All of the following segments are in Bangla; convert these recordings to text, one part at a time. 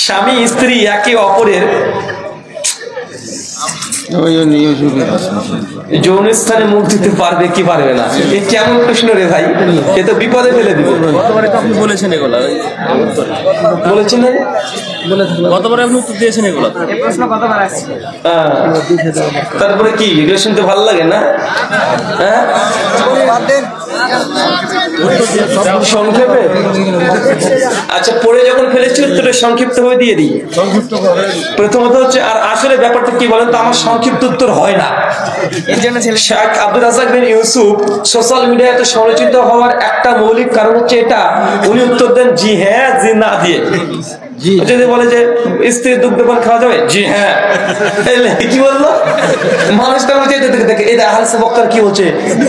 স্বামী স্ত্রী একে অপরের যৌন স্থানে মুখ দিতে পারবে কি পারবে না? এ কেমন প্রশ্ন রে ভাই, এ তো বিপদে ফেলে দিবে। আপনি বলেছেন এগুলা, বলেছেন না? গতবারে আপনি উত্তর দিয়েছেন এগুলা। তারপরে কি এগুলো শুনতে ভালো লাগে না? হ্যাঁ, সংক্ষেপে আচ্ছা, পড়ে যখন ফেলেছি উত্তরটা সংক্ষিপ্ত ভাবে দিয়ে দিই। প্রথমত হচ্ছে, আর আসলে ব্যাপারটা কি বলেন তো, আমার সংক্ষিপ্ত উত্তর হয় না। শেখ আব্দুর রাজ্জাক বিন ইউসুফ সোশ্যাল মিডিয়াতে সমালোচিত হওয়ার একটা মৌলিক কারণ হচ্ছে এটা, উনি উত্তর দেন জি হ্যাঁ জি না দিয়ে। যদি বলে যে স্ত্রীর দুগ্ধপান খাওয়া যাবে, জি হ্যাঁ, কি বললো মানুষটা বলছে এটা হালসে বক্তার কি বলছে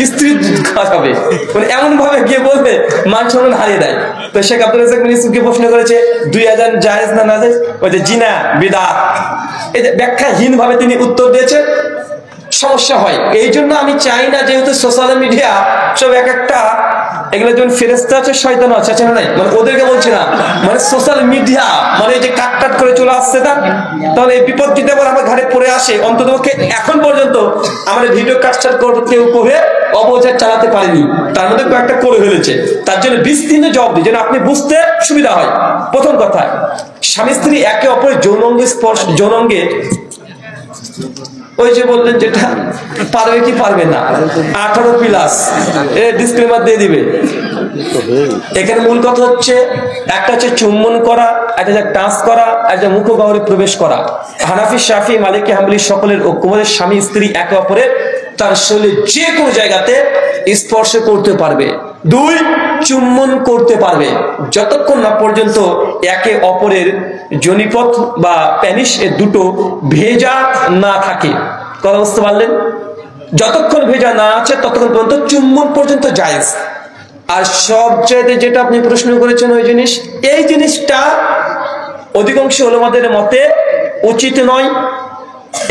স্ত্রীর দুধ খাওয়া যাবে, মানে এমন ভাবে গিয়ে বলবে মান সম্মান হারিয়ে দেয়। তো শেখ আব্দুর রাজ্জাক বিন ইউসুফকে প্রশ্ন করেছে 2000 জায়েজ না নাজায়েজ, বলছে জি না বিদআত। এই যে ব্যাখ্যাহীন ভাবে তিনি উত্তর দিয়েছেন, সমস্যা হয়। এই জন্য আমি চাই না, যেহেতু সোশ্যাল মিডিয়া সব এক একটা, এগুলো যেমন ফেরেশতা আছে শয়তান আছে, আছে না নাই, মানে ওদেরকে বলছি না, মানে সোশ্যাল মিডিয়া মানে যে কাট করে চলে আসছে না, তাহলে এই বিপদ যদি আবার আমার ঘাড়ে পড়ে আসে, অন্ততপক্ষে এখন পর্যন্ত আমার ভিডিও কাটছাট করতে কেউ করে অপপ্রচার চালাতে পারেনি, তার মধ্যে কয়েকটা করে ফেলেছে। তার জন্য বিস্তীর্ণ জবাব দিই যেন আপনি বুঝতে সুবিধা হয়। প্রথম কথা, স্বামী স্ত্রী একে অপরের যৌনাঙ্গে স্পর্শ, যৌনাঙ্গে ওই যে বললেন যেটা পারবে কি পারবে না, 18+ ডিসক্লেমার দিয়ে দিবে। এখানে মূল কথা হচ্ছে, একটা হচ্ছে চুম্বন করা, একটা হচ্ছে টাচ করা, একটা মুখগহ্বরে প্রবেশ করা। হানাফি, শাফি, মালিকি, হাম্বলি সকলের ঐক্যমতে স্বামী স্ত্রী একে অপরের তার শরীরে যে কোনো জায়গাতে স্পর্শ করতে পারবে। 2, চুম্বন করতে পারবে যতক্ষণ না পর্যন্ত একে অপরের যোনিপথ বা প্যানিস এ দুটো ভেজা না থাকে। কথা বুঝতে পারলেন? যতক্ষণ ভেজা না আছে ততক্ষণ পর্যন্ত চুম্বন পর্যন্ত জায়েজ। আর সবচেয়ে যেটা আপনি প্রশ্ন করেছেন ওই জিনিস, এই জিনিসটা অধিকাংশ উলামাদের মতে উচিত নয়।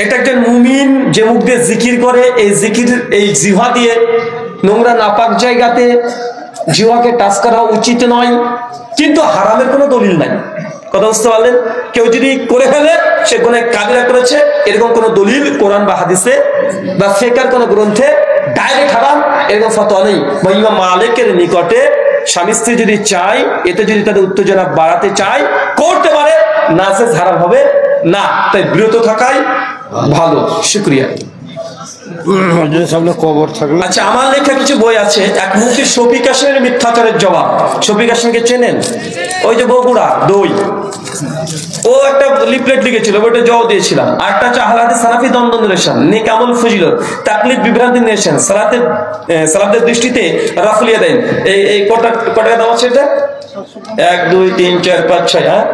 এটা একজন মুমিন যে মুখ দিয়ে জিকির করে, এই জিকির, এই জিহ্বা দিয়ে নোংরা নাপাক জায়গাতে জিহ্বাকে টাচ করা উচিত নয়, কিন্তু হারামের কোনো দলিল নাই। কথা বুঝতে পারলেন? কেউ যদি করে ফেলে সে গুনাহ কাবিরা করেছে, এরকম কোনো দলিল কোরআন বা হাদিসে বা ফিকহের কোনো গ্রন্থে ডাইরেক্ট হারাম এরকম ফতোয়া নেই। বা ইমাম মালিকের নিকটে স্বামী স্ত্রী যদি চায়, এতে যদি তাদের উত্তেজনা বাড়াতে চায় করতে পারে, নাজায়েজ হারাম হবে না, তাই বিরত থাকাই ভালো। শুকরিয়া। আচ্ছা, আমার লেখা কিছু বই আছে। এক মুফতি শফিক হাসানের মিথ্যাচারের জবাব। শফিক হাসানকে চেনেন? ওই যে বগুড়া দই, ও একটা লিফলেট লিখেছিল, ওইটা জবাব দিয়েছিলাম। আরেকটা হচ্ছে আহলাদিস সালাফি দ্বন্দ্ব নিরসন, নেকামুল ফজিলত, তাকলিদ বিভ্রান্তি নিরসন, সালাতের দৃষ্টিতে রাফুলিয়া দেন। এই কটা দাম আছে এটা? 1 2 3 4 5 6, হ্যাঁ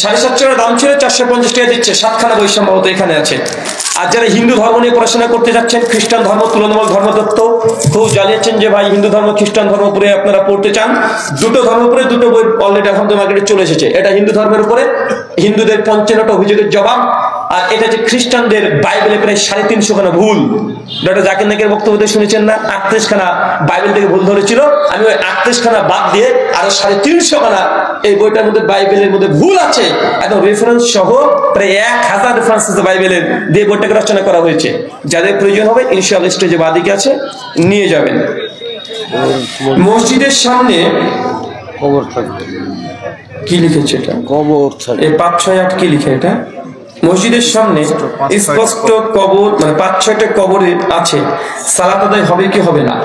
750 টাকা দাম ছিল, 450 টাকা দিচ্ছে। 7খানা বই সম্ভবত এখানে আছে। আর যারা হিন্দু ধর্ম নিয়ে পড়াশোনা করতে যাচ্ছেন, খ্রিস্টান ধর্ম, তুলনামূলক ধর্মতত্ত্ব খুব জানিয়েছেন যে ভাই হিন্দু ধর্ম খ্রিস্টান ধর্ম উপরে আপনারা পড়তে চান, দুটো ধর্ম উপরে দুটো বই অলরেডি এখন তো মার্কেটে চলে এসেছে। এটা হিন্দু ধর্মের উপরে হিন্দুদের 55টা অভিযোগের জবাব, আর এটা যে খ্রিস্টানদের বাইবেলে প্রায় 350 খানা ভুল। ডক্টর জাকির নাইকের বক্তব্যতে শুনেছেন না, 38 খানা বাইবেল থেকে ভুল ধরেছিল। আমি ওই 38 খানা বাদ দিয়ে আরো 350 খানা এই বইটার মধ্যে বাইবেলের মধ্যে ভুল আছে, একদম রেফারেন্স সহ প্রায় 1000 রেফারেন্স বাইবেলের দিয়ে বইটাকে রচনা করা হয়েছে। যাদের প্রয়োজন হবে ইনশাআল্লাহ স্টেজে বাদিকে আছে, নিয়ে যাবেন। মসজিদের সামনে কবর থাকবে, কি লিখেছে এটা? কবর থাকে। এই 5 6 8 কি লিখে এটা? মসজিদের সামনে স্পষ্ট কবর, মানে 5 6টা কবর আছে, সালাত আদায় হবে কি হবে না?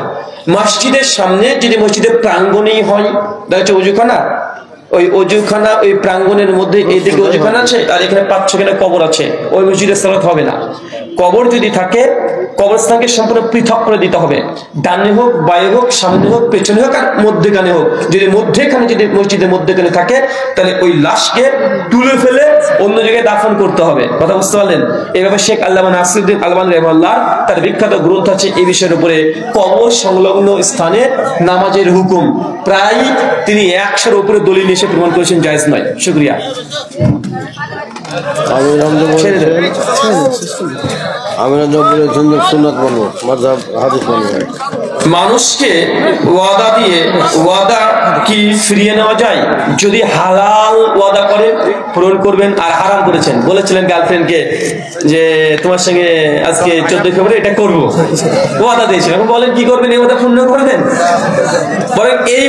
মসজিদের সামনে যদি মসজিদের প্রাঙ্গণেই হয়, দেখা যাচ্ছে ওযুখানা, ওই ওযুখানা ওই প্রাঙ্গণের মধ্যে এইদিকে ওযুখানা আছে আর এখানে 5 6টা কবর আছে, ওই মসজিদের সালাত হবে না। কবর যদি থাকে কবরস্থানকে সম্পূর্ণ পৃথক করে দিতে হবে, ডানে হোক বায়ে হোক সামনে হোক পেছনে হোক আর মধ্যখানে হোক। যদি মধ্যখানে, যদি মসজিদের মধ্যখানে থাকে তাহলে ওই লাশকে তুলে ফেলে অন্য জায়গায় দাফন করতে হবে। কথা বুঝতে পারলেন? এইভাবে শেখ আল্লামা নাসিরউদ্দিন আলবানী রাহিমাহুল্লাহ তার বিখ্যাত গ্রন্থ আছে এই বিষয়ের উপরে, কবর সংলগ্ন স্থানে নামাজের হুকুম। প্রায় তিনি 100-এর উপরে দলিল এসে প্রমাণ করেছেন জায়েজ নয়। শুকরিয়া। আমি সুন্নাত মানবো, মাযহাব হাদিস মানবো। মানুষকে ওয়াদা দিয়ে ওয়াদা কি ফিরিয়ে নেওয়া যায়? যদি হালাল ওয়াদা করে পূরণ করবেন, আর হারাম করেছেন, বলেছিলেন গার্লফ্রেন্ডকে যে তোমার সঙ্গে আজকে 14 ফেব্রুয়ারি এটা করবো, ওয়াদা দিয়েছিলেন, এখন বলেন কি করবেন? এই ওয়াদা পূর্ণ করবেন? বলেন এই